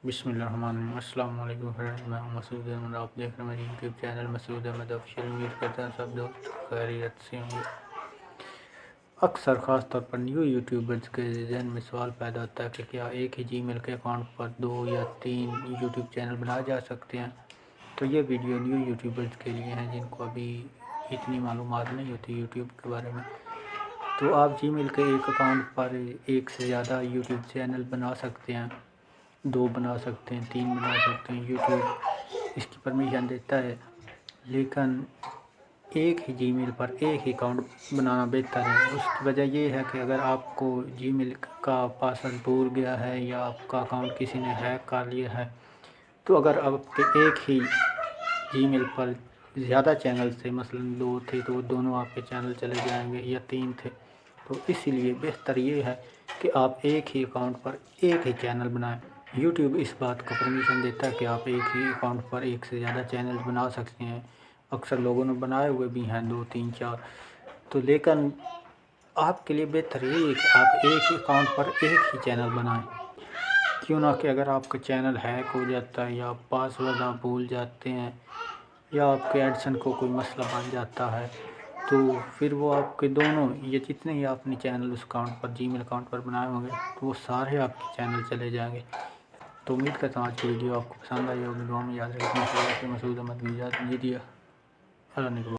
بسم اللہ الرحمن الرحیم۔ السلام علیکم فرینڈ، میں ہوں مسعود احمد، آپ دیکھ رہے ہیں میری یوٹیوب چینل مسعود احمد آفیشیل۔ امید کرتے ہیں سب دوست خیریت سے ہوں گے۔ اکثر خاص طور پر نیو یوٹیوبرز کے ذہن میں سوال پیدا ہوتا ہے کہ کیا ایک ہی جی میل کے اکاؤنٹ پر 2 یا 3 یوٹیوب چینل بنائے جا سکتے ہیں؟ تو یہ ویڈیو نیو یوٹیوبرز کے لیے ہیں جن کو ابھی اتنی معلومات نہیں ہوتی یوٹیوب کے بارے میں۔ تو آپ جی میل کے ایک اکاؤنٹ پر ایک سے زیادہ یوٹیوب چینل بنا سکتے ہیں، 2 بنا سکتے ہیں، 3 بنا سکتے ہیں۔ یوٹیوب اس کی پرمیشن دیتا ہے، لیکن ایک ہی جی میل پر ایک ہی اکاؤنٹ بنانا بہتر ہے۔ اس کی وجہ یہ ہے کہ اگر آپ کو جی میل کا پاسورڈ بھول گیا ہے یا آپ کا اکاؤنٹ کسی نے ہیک کر لیا ہے، تو اگر آپ کے ایک ہی جی میل پر زیادہ چینل تھے، مثلا 2 تھے، تو وہ دونوں آپ کے چینل چلے جائیں گے، یا 3 تھے۔ تو اسی لیے بہتر یہ ہے کہ آپ ایک ہی اکاؤنٹ پر ایک ہی چینل بنائیں۔ یوٹیوب اس بات کو پرمیشن دیتا ہے کہ آپ ایک ہی اکاؤنٹ پر ایک سے زیادہ چینل بنا سکتے ہیں۔ اکثر لوگوں نے بنائے ہوئے بھی ہیں 2 3 4، تو لیکن آپ کے لیے بہتر یہ ہے کہ آپ ایک ہی اکاؤنٹ پر ایک ہی چینل بنائیں، کیوں نہ کہ اگر آپ کا چینل ہیک ہو جاتا ہے یا پاسورڈ آپ بھول جاتے ہیں یا آپ کے ایڈسن کو کوئی مسئلہ بن جاتا ہے، تو پھر وہ آپ کے دونوں یہ جتنے ہی آپ نے چینل اس اکاؤنٹ پر جی میل اکاؤنٹ پر بنائے ہوں گے، تو وہ سارے آپ کے چینل چلے جائیں گے۔ تو امید کرتا ہوں آج کی ویڈیو آپ کو پسند آئی ہوگی۔ دعا میں یاد رکھیں، مسعود احمد کی اجازت دیجیے۔ اللہ نگہبان۔